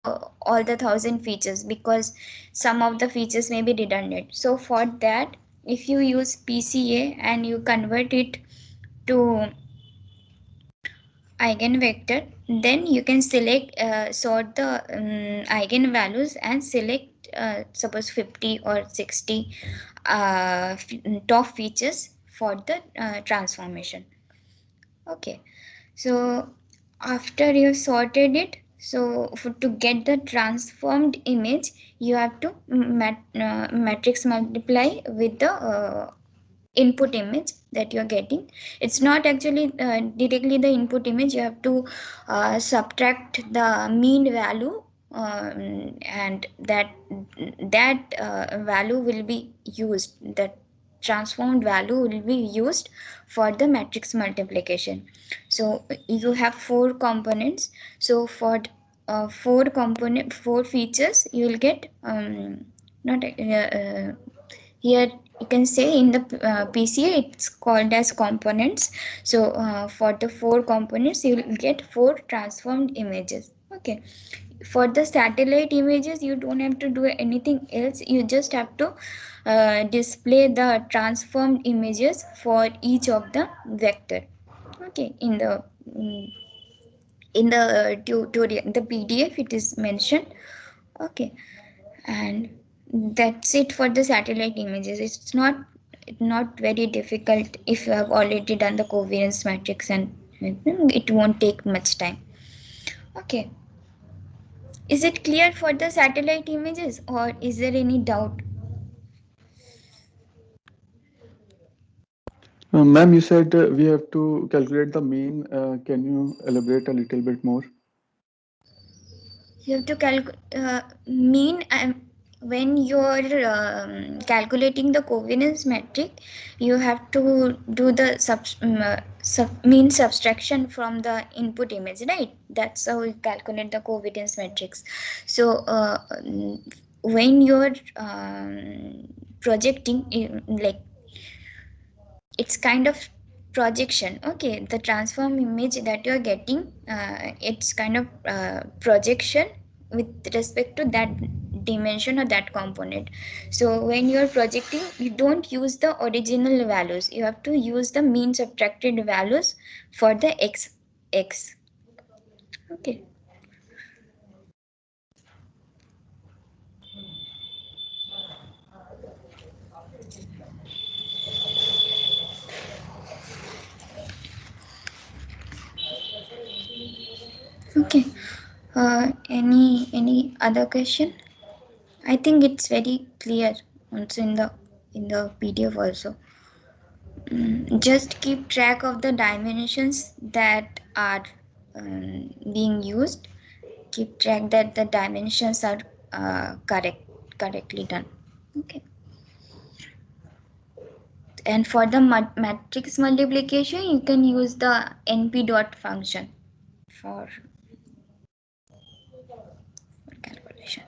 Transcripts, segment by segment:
all the 1000 features, because some of the features may be redundant. So for that, if you use PCA and you convert it to eigenvector, then you can select sort the eigenvalues and select suppose 50 or 60 top features for the transformation. Okay, so after you sorted it, so to get the transformed image, you have to matrix multiply with the input image that you are getting. It's not actually directly the input image. You have to subtract the mean value, and that value will be used, that transformed value will be used for the matrix multiplication. So you have four components. So for four features, you will get not here you can say in the PCA it's called as components. So for the four components, you will get four transformed images. Okay, for the satellite images, you don't have to do anything else. You just have to display the transformed images for each of the vector. Okay, mm, in the tutorial, the PDF, it is mentioned. Okay, and that's it for the satellite images. It's not very difficult if you have already done the covariance matrix, and it won't take much time. Okay, is it clear for the satellite images, or is there any doubt? Ma'am, you said we have to calculate the mean. Can you elaborate a little bit more? You have to mean when you're calculating the covariance metric, you have to do the mean subtraction from the input image, right? That's how we calculate the covariance metrics. So when you're projecting, like, it's kind of projection. Okay, the transform image that you're getting, it's kind of projection with respect to that dimension or that component. So when you're projecting, you don't use the original values. You have to use the mean subtracted values for the x. Okay. Okay, any other question? I think it's very clear also in the PDF also. Just keep track of the dimensions that are being used. Keep track that the dimensions are correctly done. Okay. And for the matrix multiplication, you can use the np dot function for calculation.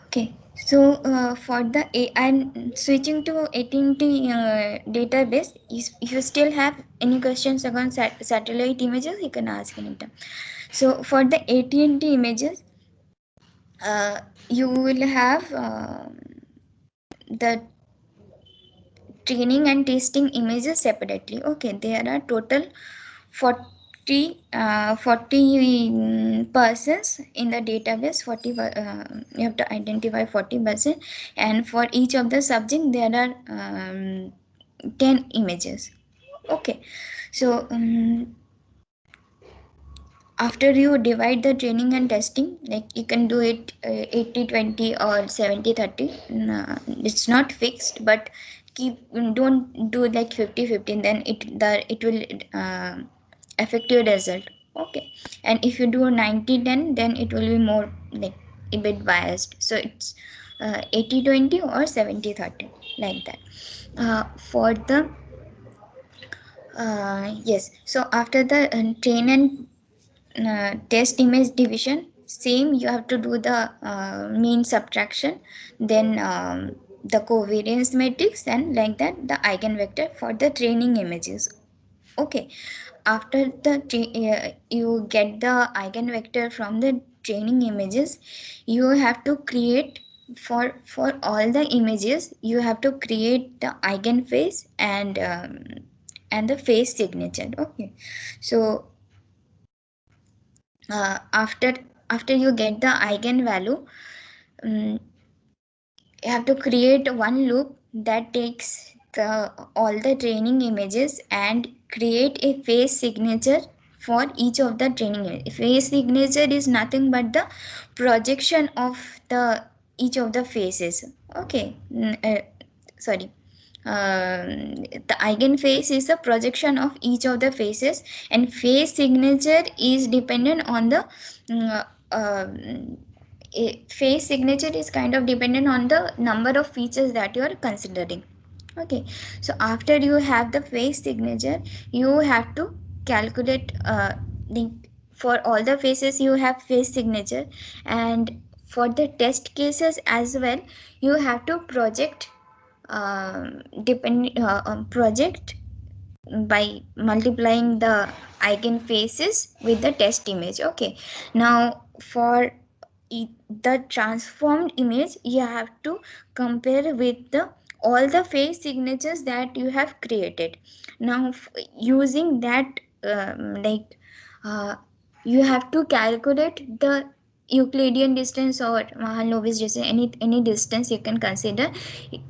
Okay. So for the I'm switching to AT&T database. If you still have any questions about satellite images, you can ask anytime. So for the AT&T images, you will have the training and testing images separately. Okay, there are total 40 persons in the database. 40 you have to identify 40%, and for each of the subject there are 10 images. Okay, so after you divide the training and testing, like you can do it 80-20 or 70-30. It's not fixed, but don't do like 50-50, then it will affect your result. Okay, and if you do 90-10, then it will be more like a bit biased. So it's 80-20 or 70-30, like that. For the yes, so after the train and test image division, same, you have to do the mean subtraction, then the covariance matrix, and like that the eigenvector for the training images. Okay, after the you get the eigenvector from the training images, you have to create for all the images, you have to create the eigenface and the face signature. Okay, so after you get the eigenvalue, you have to create one loop that takes all the training images and create a face signature for each of the training image. Face signature is nothing but the projection of the each of the faces. Okay, sorry. The eigenface is a projection of each of the faces, and face signature is dependent on the face signature is kind of dependent on the number of features that you are considering. Okay, so after you have the face signature, you have to calculate for all the faces you have face signature, and for the test cases as well, you have to project project by multiplying the eigenfaces with the test image. Okay, now for the transformed image, you have to compare with the all the face signatures that you have created. Now using that, uh, you have to calculate the Euclidean distance or Mahalanobis distance, any distance you can consider.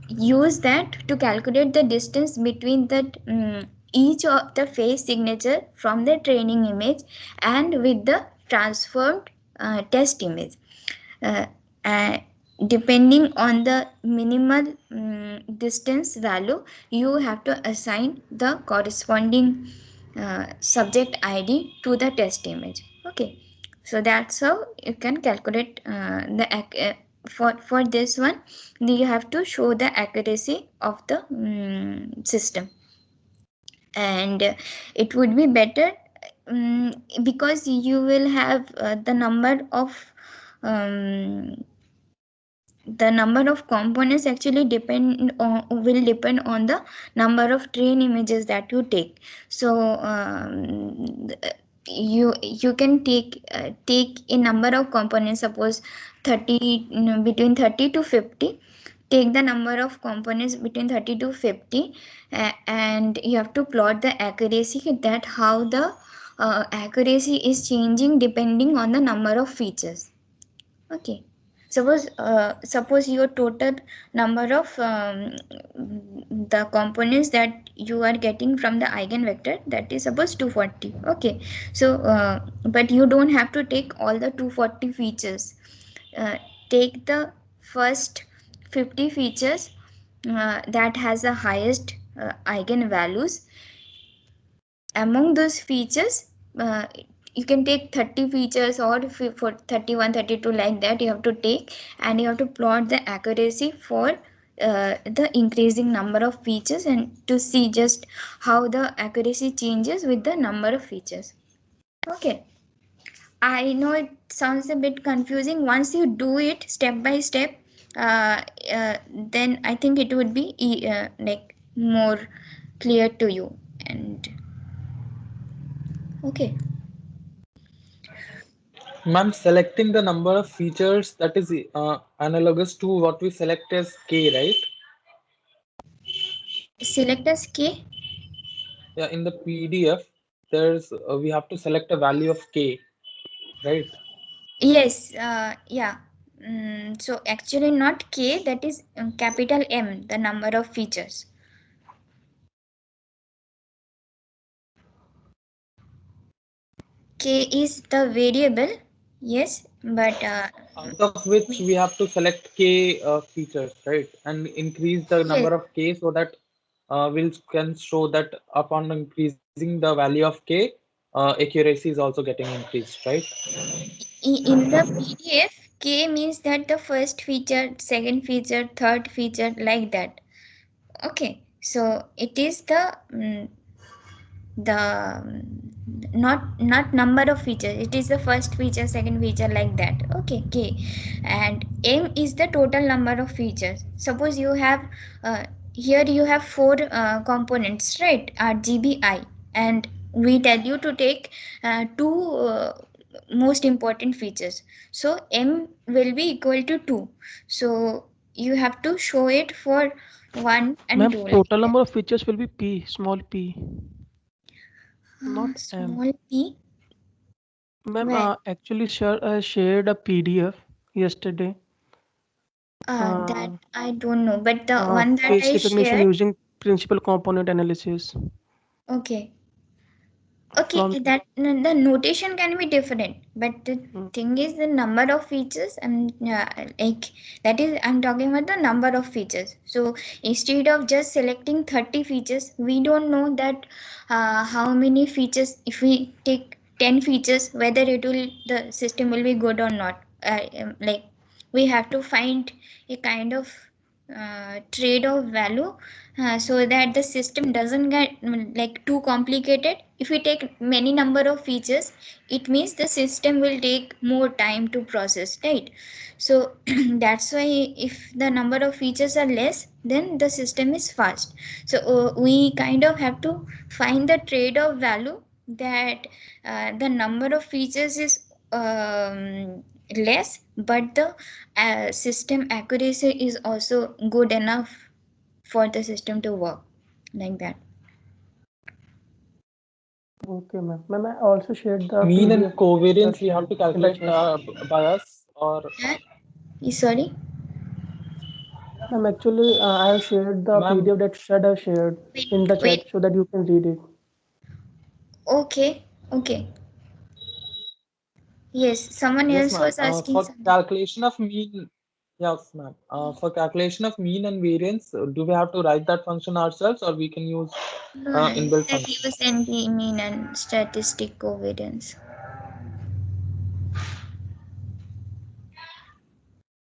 Use that to calculate the distance between that each of the face signature from the training image and with the transformed test image. uh, uh, Depending on the minimal distance value, you have to assign the corresponding subject ID to the test image. Okay, so that's how you can calculate for this one. You have to show the accuracy of the system, and it would be better because you will have the number of components actually will depend on the number of train images that you take. So you can take a number of components, suppose 30, between 30 to 50. Take the number of components between 30 to 50, and you have to plot the accuracy, that how the accuracy is changing depending on the number of features. Okay, suppose your total number of the components that you are getting from the eigenvector, that is suppose 240. Okay, so but you don't have to take all the 240 features. Take the first 50 features that has the highest eigenvalues. Among those features, you can take 30 features, or for 31, 32, like that you have to take, and you have to plot the accuracy for the increasing number of features, and to see just how the accuracy changes with the number of features. Okay, I know it sounds a bit confusing. Once you do it step by step, then I think it would be like more clear to you. And okay. Ma'am, selecting the number of features, that is analogous to what we select as K, right? Select as K. Yeah, in the PDF, there's we have to select a value of K, right? Yes, yeah. So actually not K, that is capital M, the number of features. K is the variable, yes, but Out of which we have to select K features, right? And increase the yes, number of K so that we'll can show that upon increasing the value of K, accuracy is also getting increased, right? in the PDF, K means that the first feature, second feature, third feature, like that. Okay, so it is the not number of features, it is the first feature, second feature, like that. Okay, K. And M is the total number of features. Suppose you have here you have four components, right? RGBI, and we tell you to take two most important features. So m will be equal to 2. So you have to show it for 1 and Ma'am, 2. total number of features will be P, small p, not M. Small p. Ma'am, Where? actually, sir, I shared a PDF yesterday. That I don't know, but the one that Face I recognition shared. using principal component analysis. Okay. Okay, From that the notation can be different, but the thing is the number of features, and like that is I'm talking about the number of features. So instead of just selecting 30 features, we don't know that how many features. If we take 10 features, whether the system will be good or not. Like we have to find a kind of trade-off value, so that the system doesn't get like too complicated. If we take many number of features, it means the system will take more time to process, right? So that's why if the number of features are less, then the system is fast. So we kind of have to find the trade-off value, that the number of features is less, but the system accuracy is also good enough for the system to work, like that. okay, ma'am. Ma'am, I also shared the Mean and PDF covariance we have to in the calculate chat. by us, or Sorry. Ma'am, actually, I have shared the ma'am? PDF that Shad has shared in the Wait. chat so that you can read it. Okay. Okay. Yes, someone Yes, else ma'am. was asking For something. calculation of mean, yes, ma'am. For calculation of mean and variance, do we have to write that function ourselves, or we can use No, no, inbuilt that function? use NP mean and statistic covariance.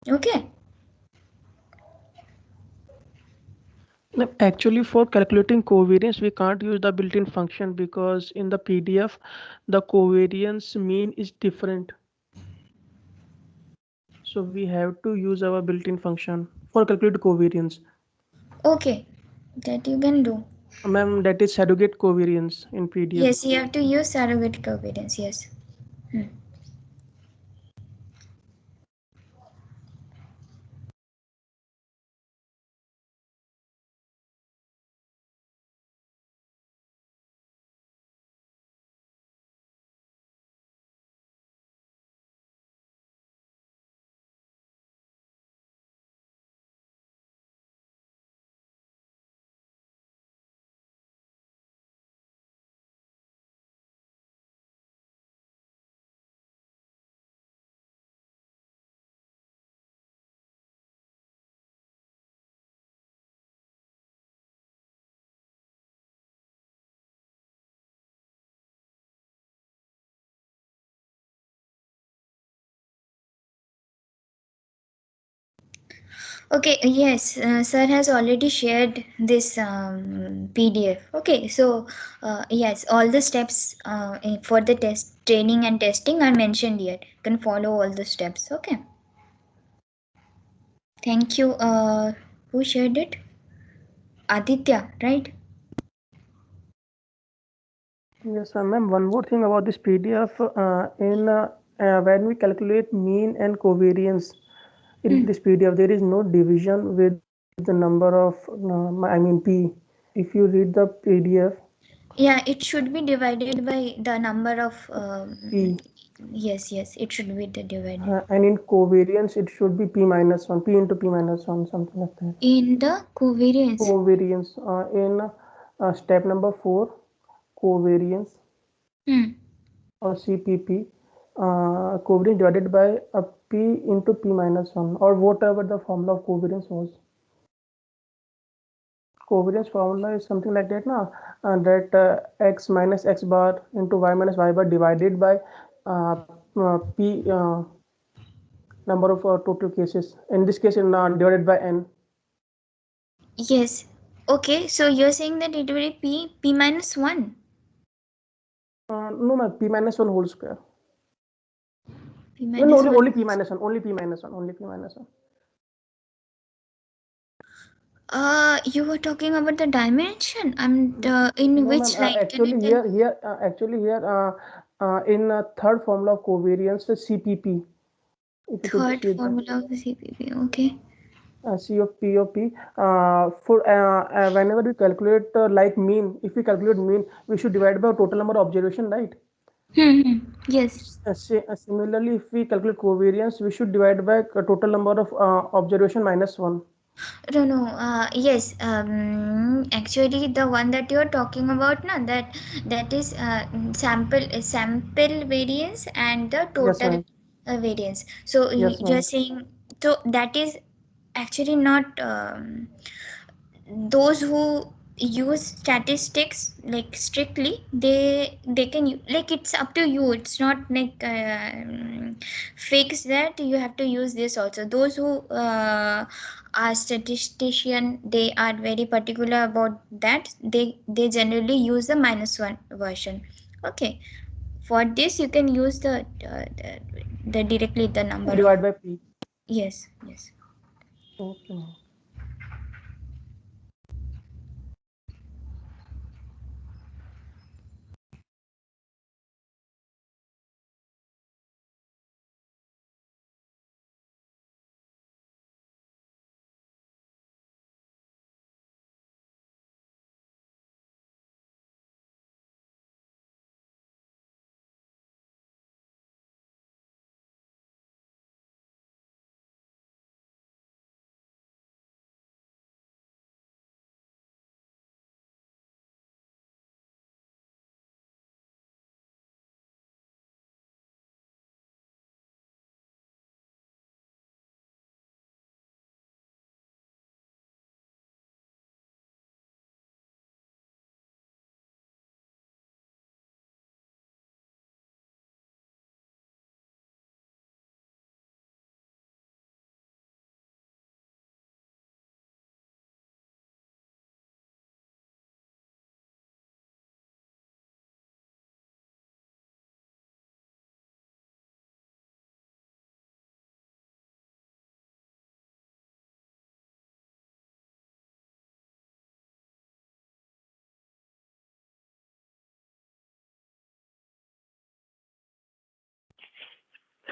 Okay. No, actually, for calculating covariance, we can't use the built-in function because in the PDF, the covariance mean is different. So we have to use our built-in function for calculate covariance. Okay. That you can do. Ma'am, that is surrogate covariance in PDF. Yes, you have to use surrogate covariance. Yes. Okay, yes, sir has already shared this PDF. Okay, so yes, all the steps for the test training and testing are mentioned here. You can follow all the steps. Okay. Thank you. Who shared it? Aditya, right? Yes, ma'am. One more thing about this PDF. When we calculate mean and covariance in this PDF, there is no division with the number of, I mean P. If you read the PDF, Yeah, it should be divided by the number of. P, Yes, yes, it should be divided. and in covariance, it should be P minus 1, P into P minus 1, something like that. In the covariance. Covariance in step number 4, covariance or CPP, covariance divided by a P into P minus 1 or whatever the formula of covariance was. Covariance formula is something like that now, that x minus x bar into y minus y bar divided by P number of total cases. In this case, divided by n. Yes. Okay, so you're saying that it will be P minus 1. No, P minus 1 whole square. P No, minus 1. only P minus 1, only P minus 1, only P minus 1. You were talking about the dimension. In No, which ma'am. line? Can you tell? Actually here, in a third formula of covariance, CPP. If you could Third see that. formula of the CPP. Okay. C of P of P. For whenever we calculate like mean, if we calculate mean, we should divide by total number of observation, right? Yes. Similarly, if we calculate covariance, we should divide by total number of observation minus 1. No. Yes. Actually, the one that you're talking about, na, that is sample variance and the Yes, total ma'am. variance. So Yes, you're ma'am. saying, so that is actually not those who use statistics like strictly, they can like, it's up to you, it's not like fixed that you have to use this also. Those who are statistician, they are very particular about that. They generally use the -1 version. Okay, for this you can use the directly the number of. Divide by P. Yes. Okay, ma'am.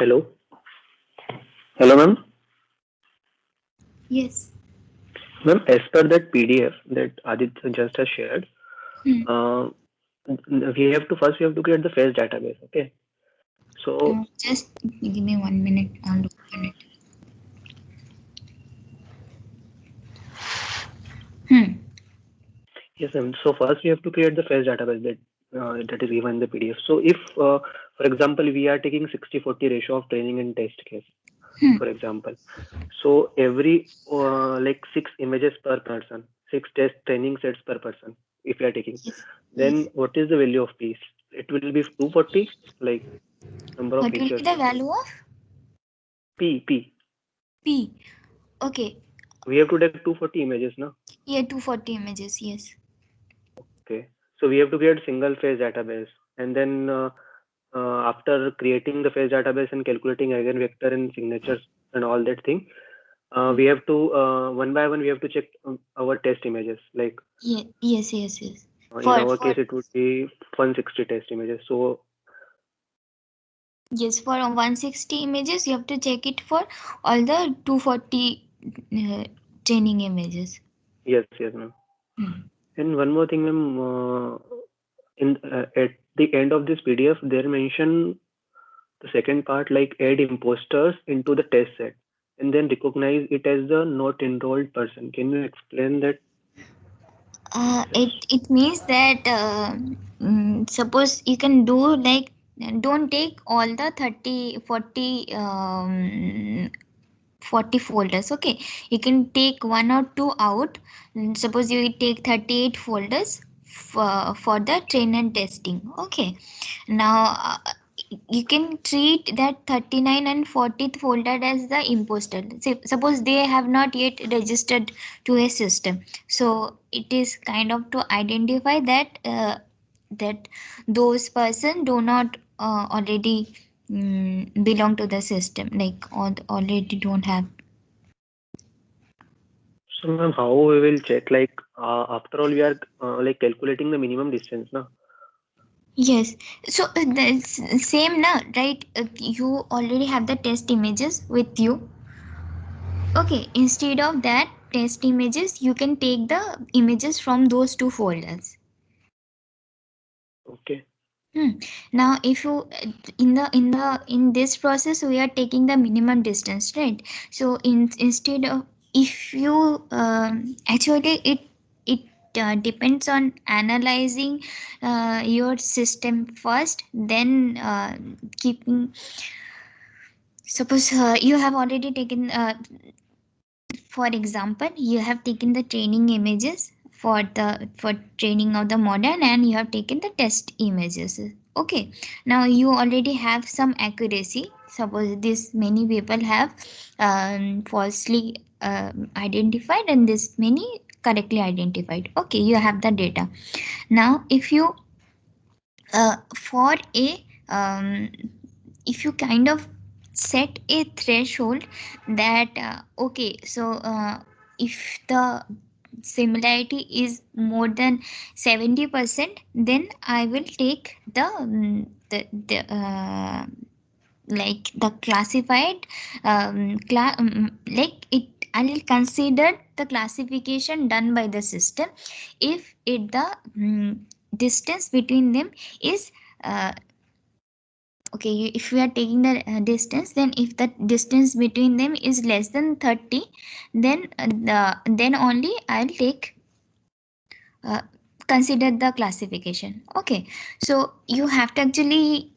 Hello. Hello, ma'am. Yes. Ma'am, as per that PDF that Aditya just has shared, Hmm. we have to create the phase database. Okay. So Just give me 1 minute. I'll open it. yes, ma'am. So first we have to create the phase database that is given in the PDF. So if, for example, we are taking 60-40 ratio of training and test case, for example, so every like 6 images per person, 6 test training sets per person, if we are taking, then what is the value of P's? It will be 240, like number of What will be features. the value of P. P? Okay. We have to take 240 images, no? Yeah, 240 images. Yes. Okay. So we have to create single phase database, and then after creating the phase database and calculating eigenvector and signatures and all that thing, we have to one by one we have to check our test images. Like Yeah. Yes. in our case, it would be 160 test images. So yes, for 160 images, you have to check it for all the 240 training images. yes, ma'am. And one more thing, ma'am. At the end of this PDF, they mention the second part, like add imposters into the test set and then recognize it as the not enrolled person. Can you explain that? It means that suppose you can do like, don't take all the 30 40 40 folders. Okay, you can take one or two out. Suppose you take 38 folders for the train and testing. Okay, now you can treat that 39 and 40th folder as the imposter. Suppose they have not yet registered to a system, so it is kind of to identify that that those person do not already belong to the system, like already don't have. So, ma'am, how we will check? Like after all, we are like calculating the minimum distance, na? Yes. So that's same now, right? You already have the test images with you. Okay. Instead of that test images, you can take the images from those two folders. Okay. Now, if you in this process, we are taking the minimum distance, right? So instead of, if you actually it depends on analyzing your system first, then keeping. Suppose you have already taken for example, you have taken the training images for training of the model, and you have taken the test images. Okay, now you already have some accuracy. Suppose this many people have falsely identified, and this many correctly identified. Okay, you have the data. Now if you for a if you kind of set a threshold that okay, so if the similarity is more than 70%, then I will take the like the classified like it, I will consider the classification done by the system if it the distance between them is uh, okay, if we are taking the distance, then if the distance between them is less than 30, then then only I'll take uh, consider the classification. Okay, so you have to actually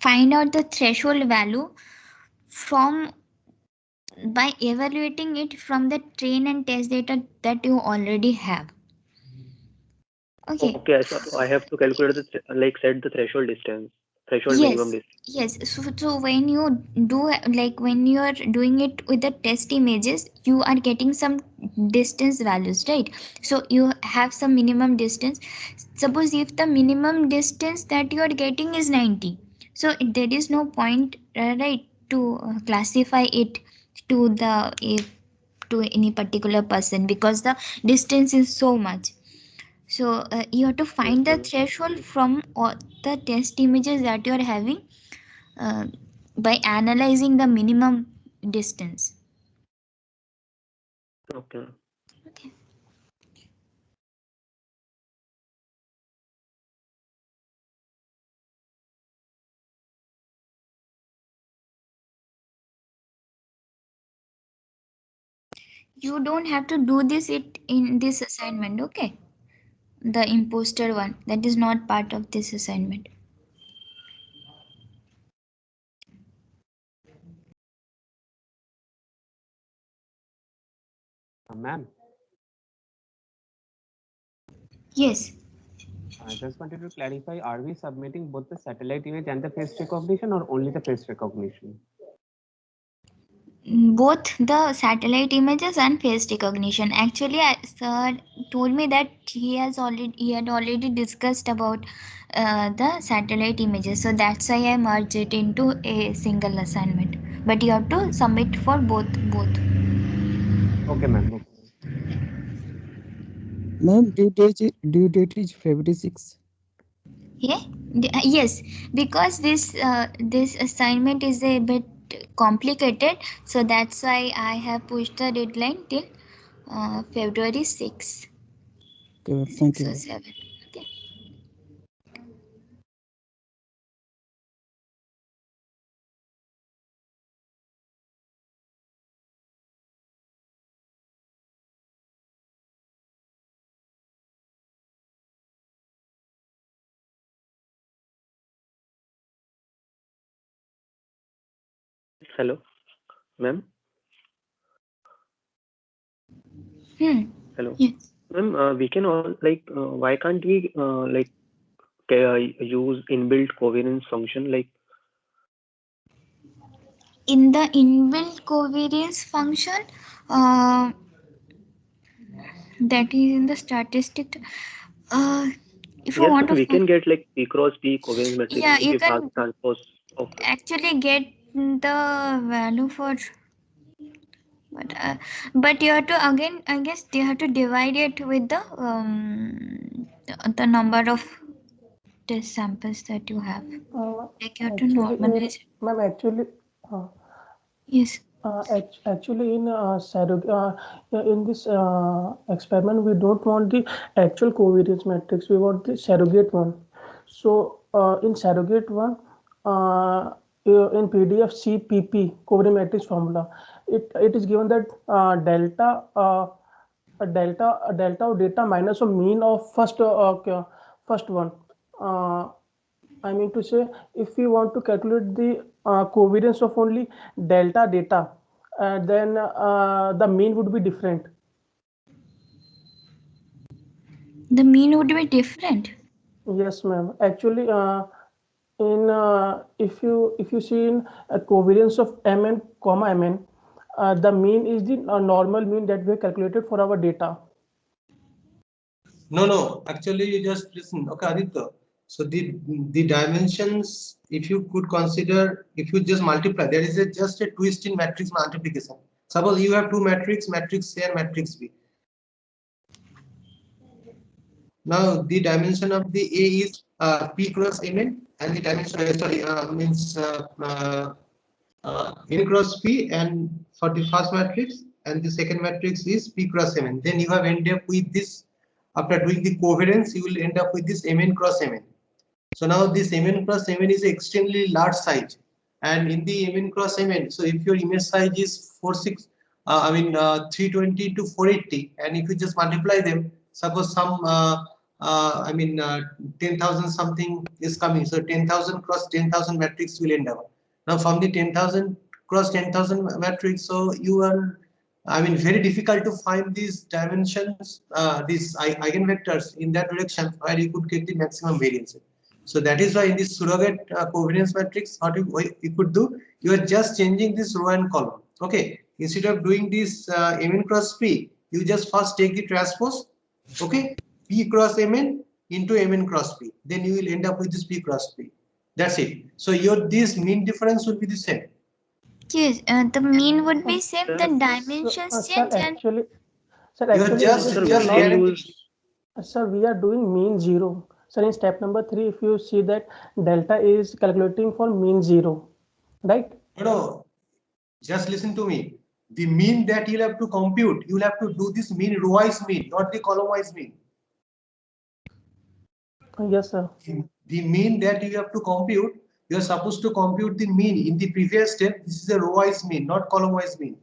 find out the threshold value from by evaluating it from the train and test data that you already have. Okay. Okay. So I have to calculate like set the threshold distance, threshold minimum Yes, distance. yes. So when you do, like when you are doing it with the test images, you are getting some distance values, right? So you have some minimum distance. Suppose if the minimum distance that you are getting is 90, so there is no point, right, to classify it to the if to any particular person, because the distance is so much. So you have to find the Okay. threshold from all the test images that you are having uh, by analyzing the minimum distance. Okay. Okay. You don't have to do this it in this assignment, okay? The imposter one, that is not part of this assignment. Ma'am, Yes, I just wanted to clarify, are we submitting both the satellite image and the face recognition or only the face recognition? both the satellite images and face recognition. Actually, sir told me that he had already discussed about the satellite images, so that's why I merged it into a single assignment. But you have to submit for both. Okay, ma'am. Okay. Ma'am, due date is February 6. Yeah, yes, because this assignment is a bit complicated, so that's why I have pushed the deadline till February 6. Okay, thank 6 or you. 7. Okay. Hello, ma'am. Hello, Yes. ma'am. We can all like. Why can't we like use inbuilt covariance function? Like, In the inbuilt covariance function, uh, that is in the statistic. Uh, if you yes, want to, we can get like P cross P covariance matrix yeah, if you we pass can transpose. Okay. actually get the value for, but you have to again. I guess you have to divide it with the number of. test samples that you have. Like you have to Actually, normalize it. ma'am, actually, Yes. actually, in this experiment, we don't want the actual covariance matrix. We want the surrogate one. So, in surrogate one, in PDF CPP covariance matrix formula, it is given that delta of data minus a mean of first one. I mean to say, if we want to calculate the covariance of only delta data, then the mean would be different. The mean would be different. Yes, ma'am. Actually, if you see in a covariance of mn comma mn, the mean is the normal mean that we have calculated for our data. No. Actually, you just listen. Okay, Aditya. So the dimensions, if you could consider, if you just multiply, there is just a twist in matrix multiplication. Suppose you have two matrix A and matrix B. Now the dimension of the A is P cross Mn, and the dimension means N cross P, and for the first matrix, and the second matrix is P cross Mn. Then you have ended up with this. After doing the covariance, you will end up with this Mn cross Mn. So now this Mn cross Mn is extremely large size, and in the Mn cross Mn, so if your image size is 320 to 480, and if you just multiply them, suppose some 10,000 something is coming, so 10,000 cross 10,000 matrix will end up. Now from the 10,000 cross 10,000 matrix, so you are very difficult to find these dimensions, these eigenvectors in that direction where you could get the maximum variance. So that is why in this surrogate covariance matrix, what you could do, you are just changing this row and column. Okay, instead of doing this Mn cross P, you just first take the transpose. Okay, P cross Mn into Mn cross P. Then you will end up with this P cross P. That's it. So this mean difference will be the same. Yes, the mean would be same. The dimensions change. Sir, we are doing mean 0. So in step number 3, if you see that delta is calculating for mean 0, right? No, just listen to me. The mean that you'll have to compute, you'll have to do this mean row-wise mean, not the column-wise mean. Yes, sir. The mean that you have to compute, you are supposed to compute the mean in the previous step. This is a row-wise mean, not column-wise mean.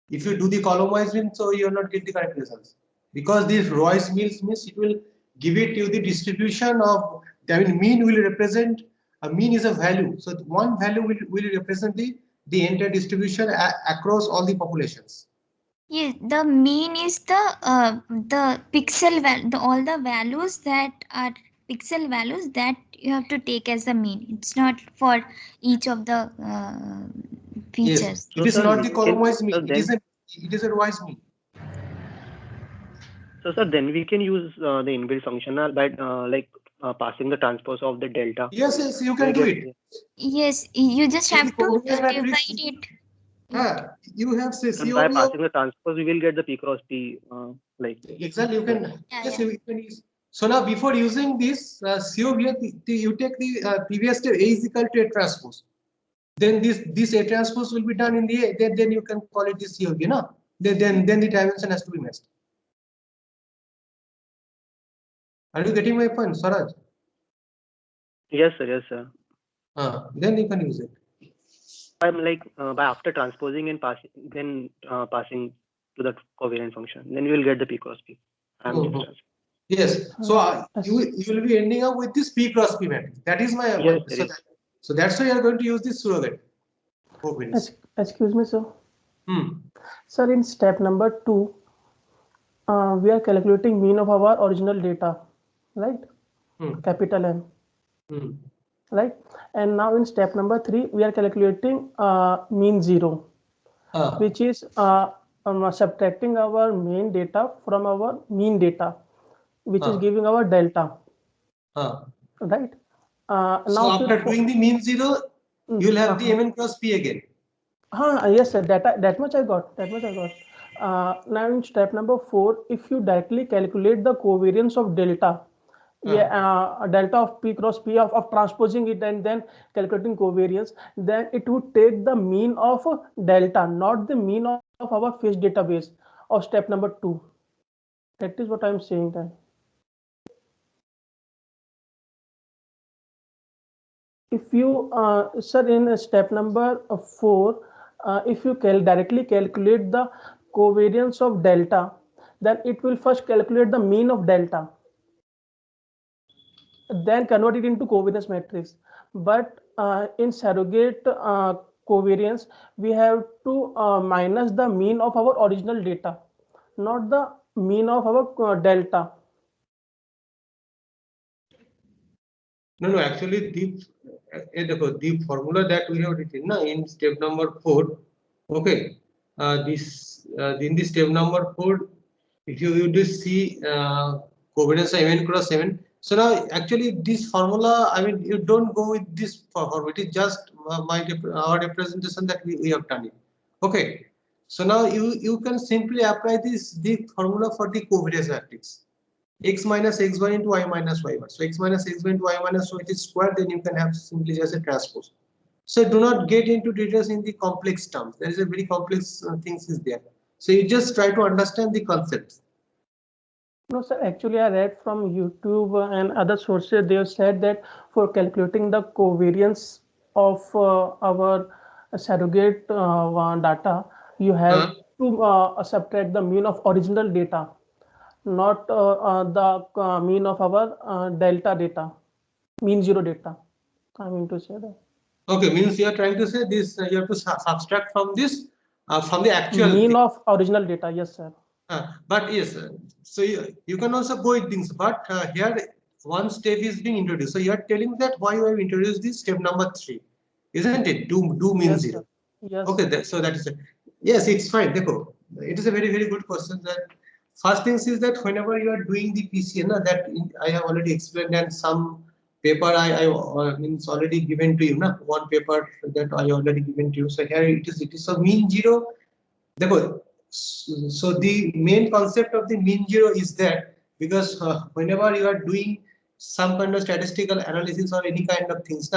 If you do the column-wise mean, so you will not get the correct results. Because this row-wise means it will give it to the distribution of, mean will represent, a mean is a value. So one value will represent the entire distribution across all the populations. Yes, the mean is the pixel value, all the values that are pixel values that you have to take as the mean. It's not for each of the features. Yes, it is not the column-wise mean. It is a row-wise mean. So sir, then we can use the inbuilt function by passing the transpose of the delta. Yes, you can do it. Yes, you just have to divide it. You have by passing the transpose, we will get the P cross P. Exactly, you can. Yes, you can use. So now, before using this COV, you take the previous step A is equal to A transpose. Then this A transpose will be done in the A. Then you can call it this COV, no? Then the dimension has to be matched. Are you getting my point, Swaraj? Yes, sir. Yes, sir. Then you can use it. I'm by after transposing and passing to the covariance function, then you will get the P cross P. Yes. So you will be ending up with this P cross P matrix. That is my point. So that's why you are going to use this surrogate. Excuse me, sir. Sir, in step number 2, we are calculating mean of our original data, right? Capital M. Right, and now in step number 3, we are calculating mean 0, which is subtracting our main data from our mean data, which is giving our delta. Right. So after doing the mean 0, you will have the Mn cross P again. Yes, sir. That much I got. Now in step number 4, if you directly calculate the covariance of delta, delta of P cross P of transposing it and then calculating covariance, then it would take the mean of delta, not the mean of our phase database of step number 2. That is what I'm saying then. If you, sir, in step number 4, if you directly calculate the covariance of delta, then it will first calculate the mean of delta, then convert it into covariance matrix. But in surrogate covariance, we have to minus the mean of our original data, not the mean of our delta. No, actually the formula that we have written in step number 4, okay, in the step number 4, if you just see covariance of mn cross mn. So now actually this formula, I mean, you don't go with this formula, it is just our representation that we have done it. Okay, so now you can simply apply the formula for the covariance matrix. X minus x1 into y minus y1. So x minus x1 into y minus y is squared, then you can have simply just a transpose. So do not get into details in the complex terms. There is a very complex things is there. So you just try to understand the concepts. No, sir, actually I read from YouTube and other sources, they have said that for calculating the covariance of our surrogate data, you have to subtract the mean of original data, not the mean of our delta data, mean zero data. I mean to say that. Okay, means you are trying to say this, you have to subtract from this, from the actual mean thing. of original data, yes, sir. But yes, so you can also go with things, but here one step is being introduced. So you are telling that why you have introduced this step number 3, isn't it? Do mean Yes, 0. sir. Yes. Okay, so that is it. Yes, it's fine. Dekho, it is a very good question. That first thing is that whenever you are doing the PCA, that I have already explained, and some paper I means already given to you, one paper that I already given to you. So here it is so mean 0. Dekho, so the main concept of the mean 0 is that because whenever you are doing some kind of statistical analysis or any kind of things,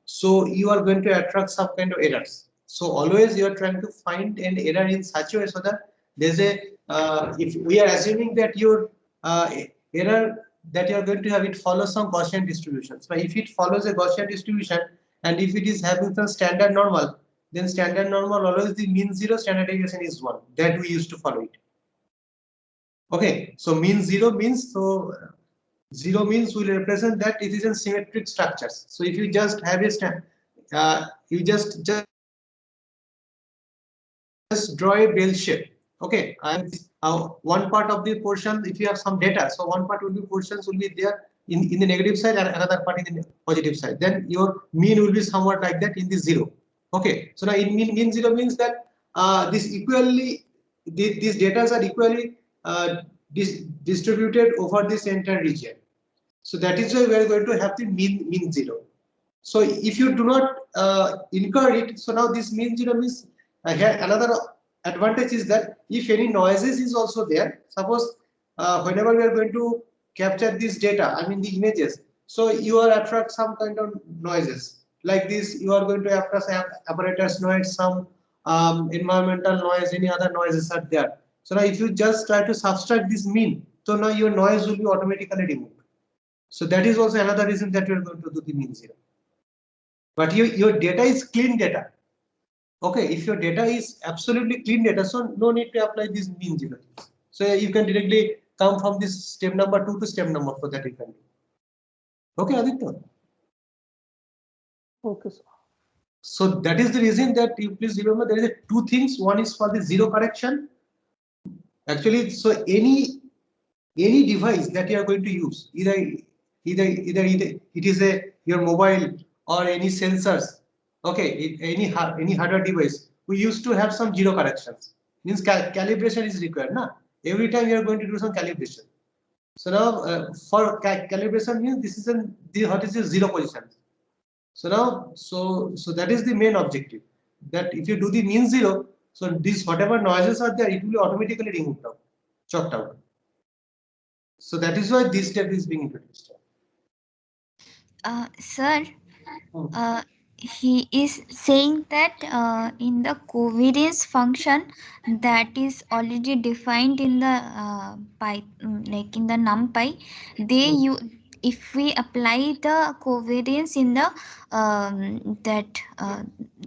so you are going to attract some kind of errors. So always you are trying to find an error in such a way so that there's a if we are assuming that your error that you are going to have, it follows some Gaussian distribution. So if it follows a Gaussian distribution and if it is having some standard normal, then standard normal always the mean 0, standard deviation is 1. That we used to follow it. Okay, so mean 0 means, so 0 means will represent that it is in symmetric structures. So if you just have a you just draw a bell shape. Okay, and one part of the portion, if you have some data, so one part will be portions will be there in the negative side and another part in the positive side. Then your mean will be somewhat like that in the 0. Okay, so now in mean 0 means that these data are equally distributed over this entire region. So that is why we are going to have the mean 0. So if you do not incur it, so now this mean 0 means here another advantage is that if any noises is also there, suppose whenever we are going to capture this data, I mean the images, so you are attract some kind of noises like this. You are going to attract apparatus noise, some environmental noise, any other noises are there. So now if you just try to subtract this mean, so now your noise will be automatically removed. So that is also another reason that you are going to do the mean 0. But your data is clean data. Okay, if your data is absolutely clean data, so no need to apply this mean 0. So you can directly come from this step number 2 to step number 4 that you can do. Okay, Aditya. Okay, sir. So that is the reason that you please remember there is two things. One is for the 0 correction. Actually, so any device that you are going to use, either it is your mobile or any sensors. Okay, any hardware device, we used to have some 0 corrections. Means calibration is required. Every time you are going to do some calibration. So now for calibration means this is what is the 0 position. So now so that is the main objective. That if you do the mean 0, so this whatever noises are there, it will be automatically removed out, chopped out. So that is why this step is being introduced. Sir, Hmm. he is saying that in the covariance function that is already defined in the like in the NumPy, they you if we apply the covariance in the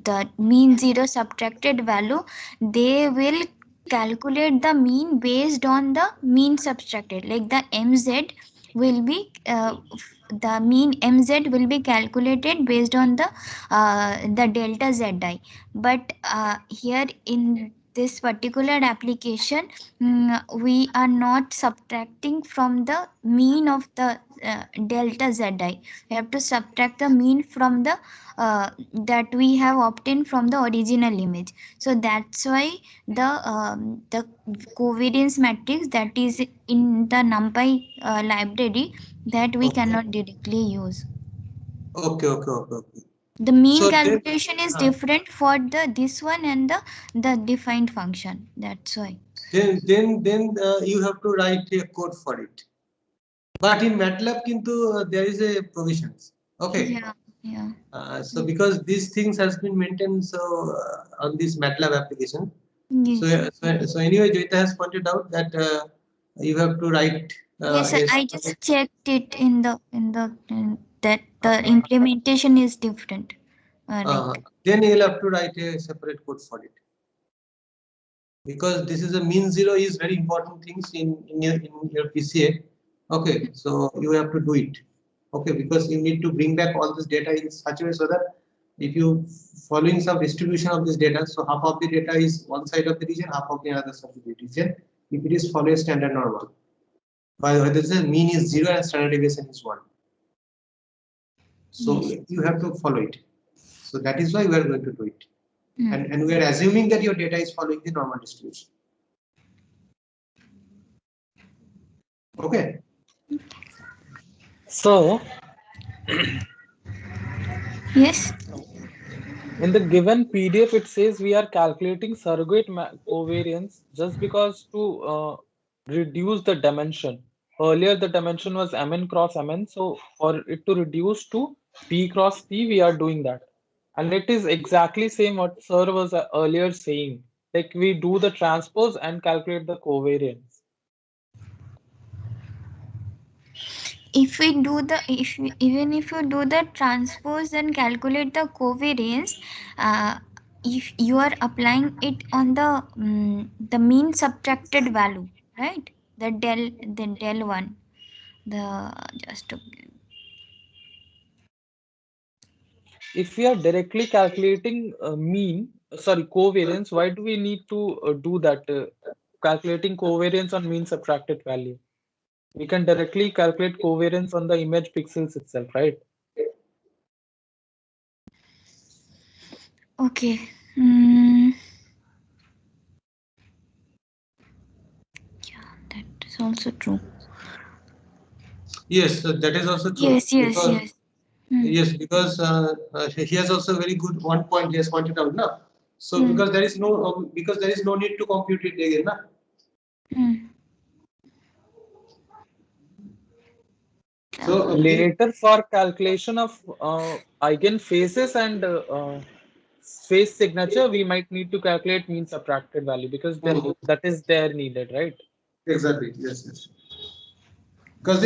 the mean zero subtracted value, they will calculate the mean based on the mean subtracted, like the MZ will be the mean MZ will be calculated based on the delta Zi. But here in this particular application, we are not subtracting from the mean of the delta Zi. We have to subtract the mean from the that we have obtained from the original image. So that's why the covariance matrix that is in the NumPy library, that we Okay. cannot directly use. Okay. The mean So then, calculation is different for the this one and the defined function. That's why. then you have to write a code for it. But in MATLAB, there is a provisions. Okay. Yeah. So because these things has been maintained on this MATLAB application. Yes. So anyway, Joyita has pointed out that you have to write. Yes, sir, I just checked it in that the implementation is different. Then you will have to write a separate code for it, because this is a mean zero is very important things in your PCA. Okay, so you have to do it. Okay, because you need to bring back all this data in such a way so that if you following some distribution of this data, so half of the data is one side of the region, half of the other side of the region, if it is follow a standard normal. By the way, this is mean is 0 and standard deviation is 1. So you have to follow it. So that is why we are going to do it. And we are assuming that your data is following the normal distribution. Okay. So, yes. In the given PDF, it says we are calculating surrogate covariance just because to reduce the dimension. Earlier, the dimension was Mn cross Mn. So for it to reduce to P cross P, we are doing that. And it is exactly same what Sir was earlier saying. Like we do the transpose and calculate the covariance. If we do the even if you do the transpose and calculate the covariance, if you are applying it on the mean subtracted value, right? The del one, the just to, If we are directly calculating covariance, why do we need to do that? Calculating covariance on mean subtracted value. We can directly calculate covariance on the image pixels itself, right? okay. Yeah, that is also true. Yes, that is also true. Yes. Yes, because he has also very good one point he has pointed out now. So because there is no need to compute it again, na? So later for calculation of eigenfaces and face signature, we might need to calculate mean subtracted value because that is there needed, right? Exactly. Yes. Because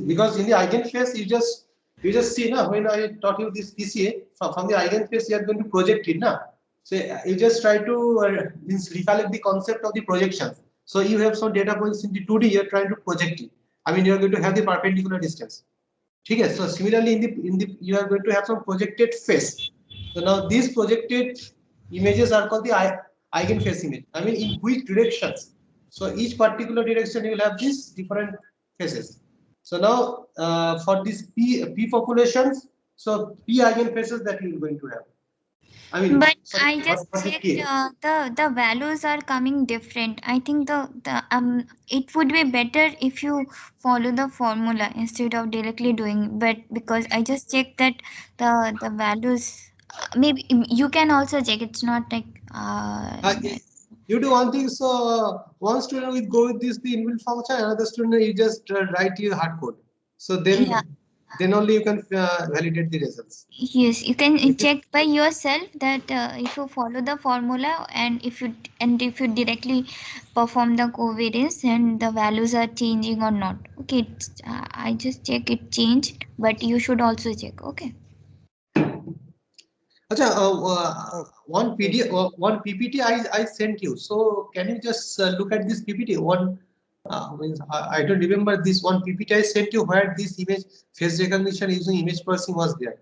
because in the eigenface you just see na, when I taught you this PCA from the eigenface you are going to project it na. So you just try to recollect the concept of the projection. So you have some data points in the 2D, you are trying to project it. I mean, you are going to have the perpendicular distance. Okay, so similarly in the you are going to have some projected face. So now these projected images are called the eigenface image. I mean, in which directions? So each particular direction you will have these different faces. So now for these P populations, so P eigenfaces that you are going to have. I mean, but sorry, I just checked the values are coming different. I think the it would be better if you follow the formula instead of directly doing. But because I just checked that the values, maybe you can also check. It's not like you do one thing. So one student will go with the inbuilt function, another student you just write your hard code. So then then only you can validate the results. Yes, you can check by yourself that if you follow the formula and if you directly perform the covariance and the values are changing or not. Okay, I just check it changed, but you should also check. Okay. Acha, one PDF, one PPT I sent you. So can you just look at this PPT? Means I don't remember this one PPT I sent you where this image face recognition using image parsing was there.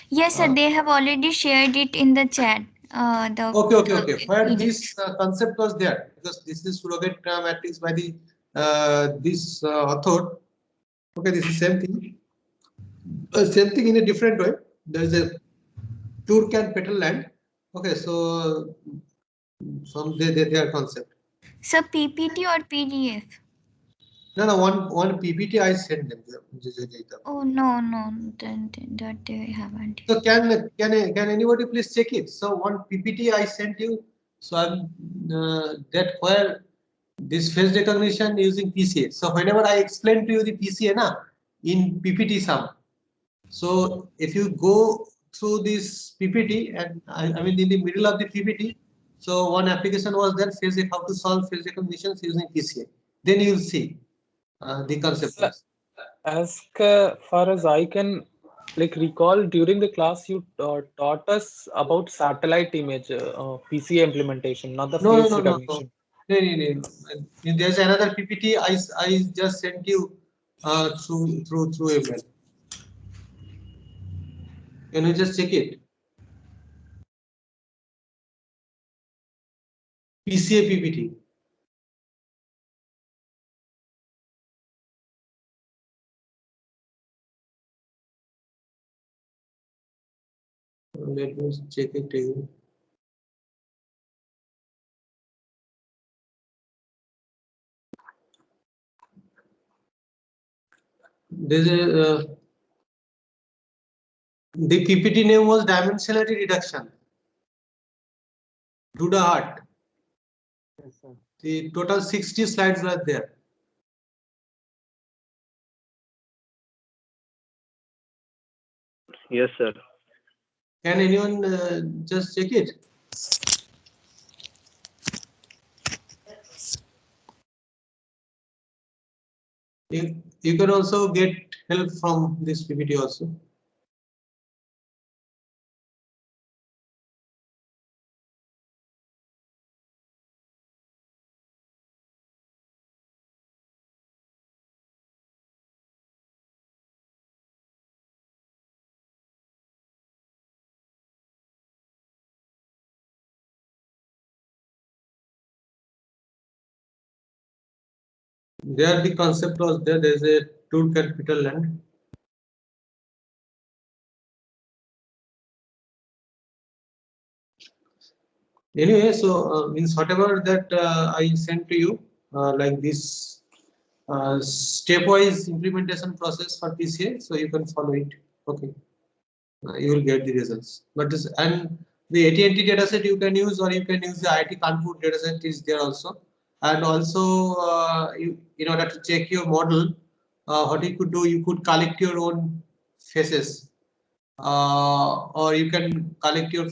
Yes, sir. They have already shared it in the chat. Okay. Where this concept was there, because this is surrogate matrix by the this author. Okay, this is same thing. Same thing in a different way. There is a Turk and Peterland. Okay, so from their concept. So PPT or PDF? No, one PPT I sent them. Oh no, that they haven't. So can anybody please check it? So one PPT I sent you. So I'm that where this face recognition using PCA. So whenever I explain to you the PCA na in PPT sum. So if you go through this PPT and I mean in the middle of the PPT, so one application was there, how to solve face recognitions using PCA. Then you will see the concept. As far as I can recall, during the class you taught us about satellite image PCA implementation, not the face recognition. No. There's another PPT I just sent you through email. Can you just check it? PCA PPT. Let me check it again. There's a the PPT name was dimensionality reduction. Do the art. Yes, sir. The total 60 slides were there. Yes, sir. Can anyone just check it? You can also get help from this PPT also. There the concept was there. There's a Turk and Peterland. Anyway, so means whatever that I sent to you, like this stepwise implementation process for PCA, so you can follow it. Okay, you will get the results. But this and the AT&T dataset you can use, or you can use the IIT Kanpur dataset is there also. And also, in order to check your model, what you could do, you could collect your own faces, or you can collect your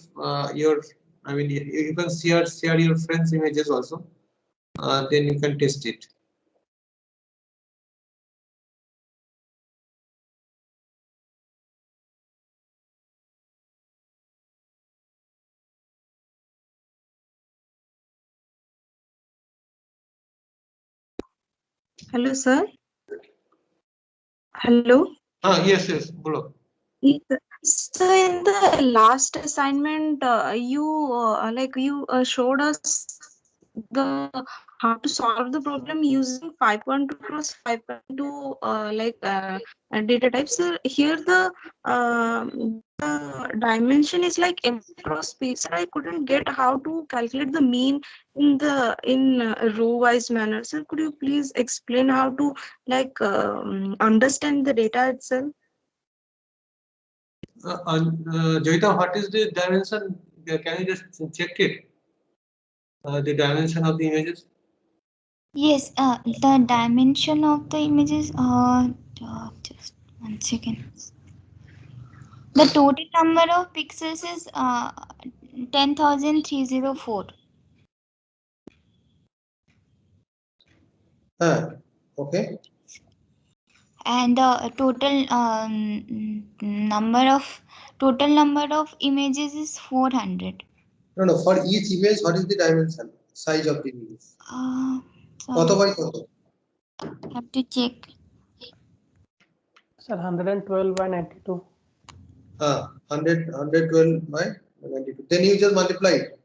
I mean, you can share your friends' images also. Then you can test it. Hello, sir. Hello. Yes, Bolo. So in the last assignment, you showed us the how to solve the problem using 5.2 cross 5.2 data types. So here the dimension is like M cross space. I couldn't get how to calculate the mean in row wise manner. So could you please explain how to understand the data itself? Joyita, what is the dimension? Can you just check it? The dimension of the images? Yes, the dimension of the images. Just 1 second. The total number of pixels is 10,304. Okay. And the total number of images is 400. No, for each image, what is the dimension, size of the image? কত by কত? Have to check. Sir, 112 by 92. 112 by 92. Then you just multiply it.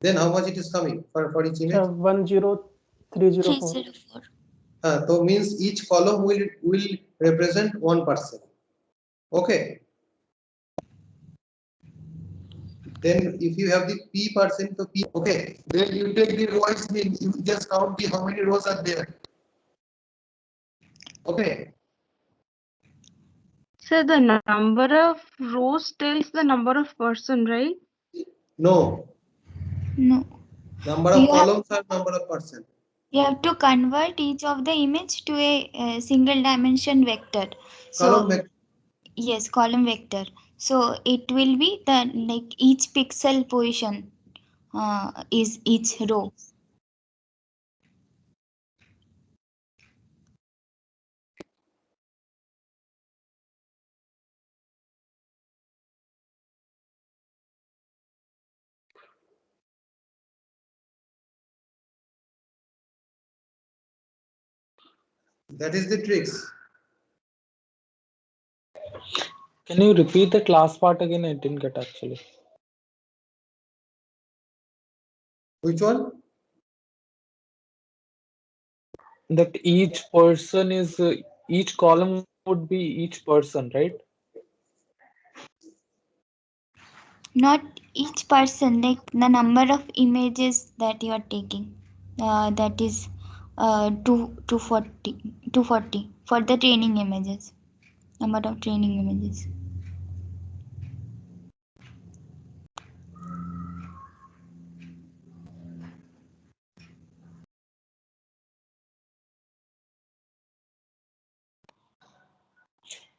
Then how much it is coming for each image? 10304. 304. So means each column will represent 1%. Okay. Then if you have the p%, so p. Okay. Then you take the rows mean. You just count how many rows are there. Okay. So the number of rows tells the number of person, right? No. No. Number of columns or number of percent. You have to convert each of the image to a single dimension vector. Column vector. Yes, column vector. So it will be the like each pixel position is each row. That is the tricks. Can you repeat that last part again? I didn't get actually. Which one? That each person is each column would be each person, right? Not each person, like the number of images that you are taking. That is 240 for the training images. Number of training images.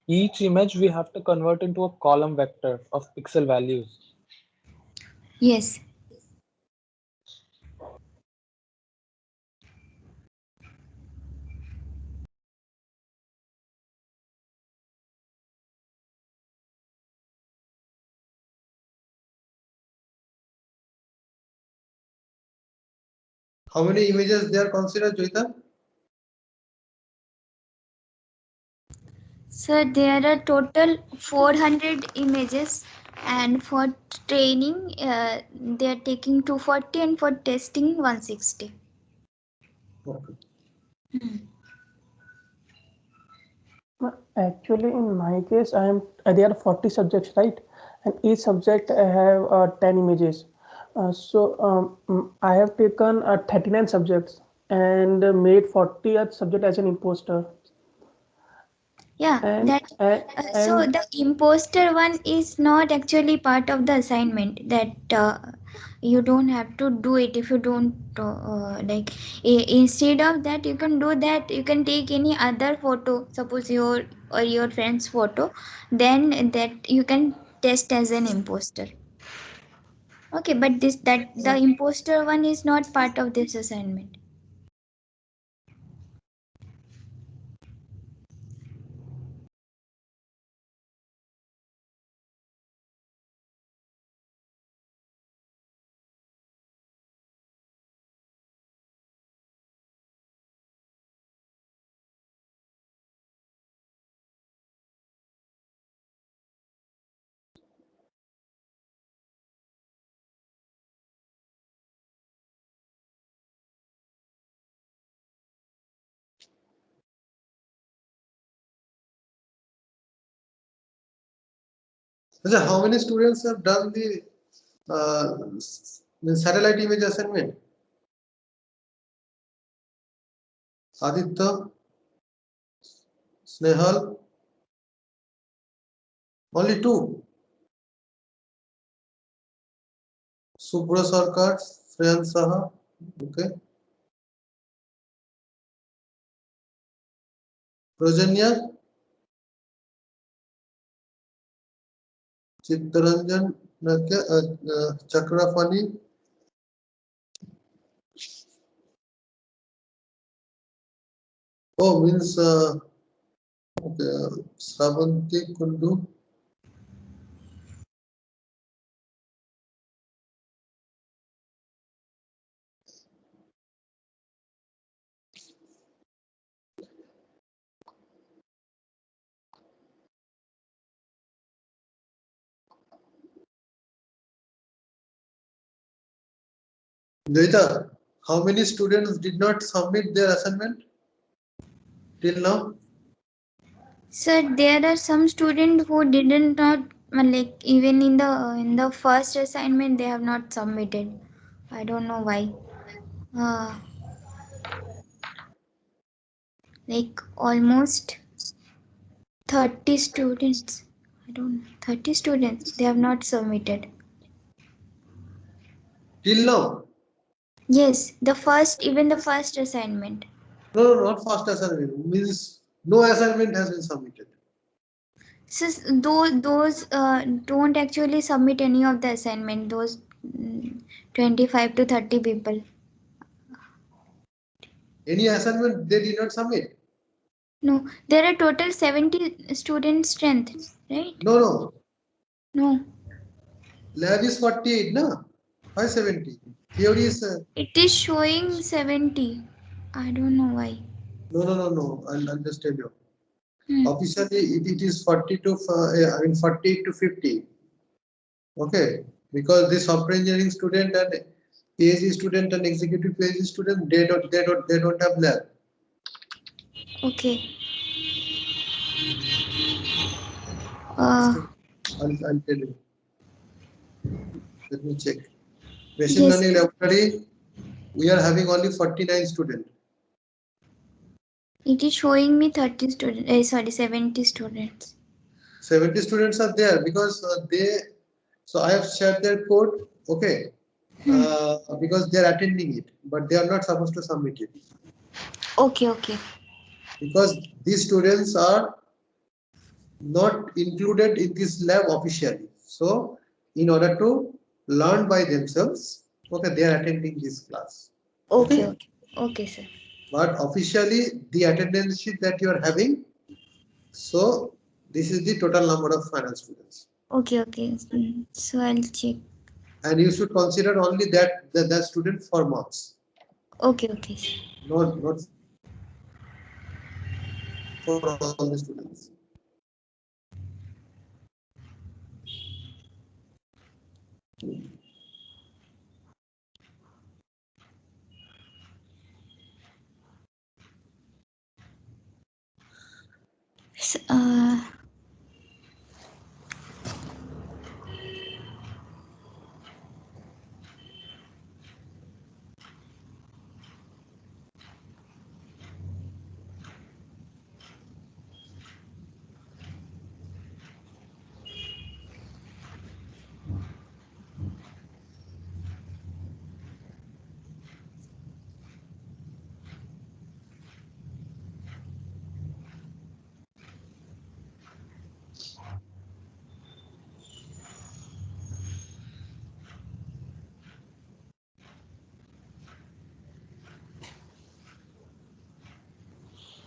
Each image we have to convert into a column vector of pixel values. Yes. How many images they are considered, Joita? So there are total 400 images, and for training they are taking 240, and for testing 160. Okay. Actually, in my case, there are 40 subjects, right? And each subject have 10 images. I have taken 39 subjects and made 40th subject as an imposter. Yeah, so the imposter one is not actually part of the assignment. That you don't have to do it if you don't like. Instead of that, you can do that. You can take any other photo, suppose your or your friend's photo, then that you can test as an imposter. Okay, but the imposter one is not part of this assignment. So how many students have done the satellite image assignment? Aditya, Snehal, only 2. Subra Sarkar, Shreyan Saha, okay. Rojanya, Chittaranjan Chakrafani. Oh, means okay, Sravanti Kundu. Joyita, how many students did not submit their assignment till now? Sir, there are some students who didn't not like even in the first assignment they have not submitted. I don't know why. Like almost 30 students. I don't know. 30 students they have not submitted. Till now? Yes, even the first assignment. No, not first assignment. Means no assignment has been submitted. So those don't actually submit any of the assignment. Those 25 to 30 people. Any assignment they did not submit? No, there are total 70 student strength, right? No. No. Lab is 48, no? 570. Theory is. It is showing 70. I don't know why. No. I'll just tell you. Hmm. Officially, it is 40 to 48 to 50. Okay, because the software engineering student and PhD student and executive PhD student they don't have lab. Okay. I'll tell you. Let me check. Machine Yes. learning laboratory, we are having only 49 students. It is showing me 30 students. 70 students. 70 students are there because so I have shared their code, okay, because they are attending it, but they are not supposed to submit it. Okay. Because these students are not included in this lab officially. So, in order to learn by themselves, okay, they are attending this class. Okay, sir. But officially, the attendance sheet that you are having, so this is the total number of final students. Okay. So I'll check. And you should consider only that student for marks. Okay. Not for all the students. So,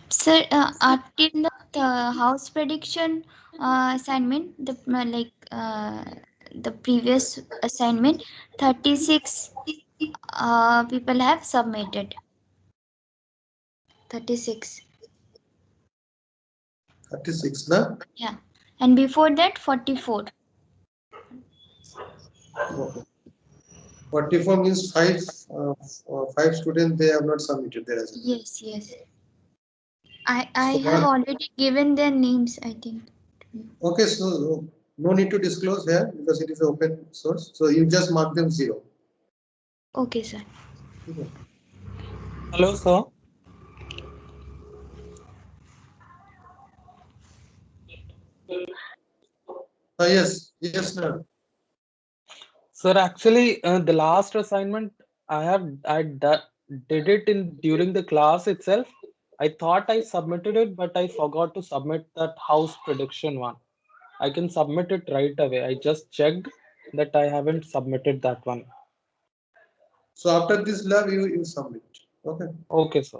sir, until the house prediction assignment, the previous assignment, 36 people have submitted. 36. 36, na? Yeah, and before that 44. Okay. 44 means five students they have not submitted their assignment. Yes. I have already given their names, I think. Okay, so no need to disclose here because it is open source. So you just mark them 0. Okay, sir. Okay. Hello, sir. Yes, sir. Sir, actually, the last assignment I did it during the class itself. I thought I submitted it, but I forgot to submit that house prediction one. I can submit it right away. I just checked that I haven't submitted that one. So after this lab, you submit. Okay. Okay, sir.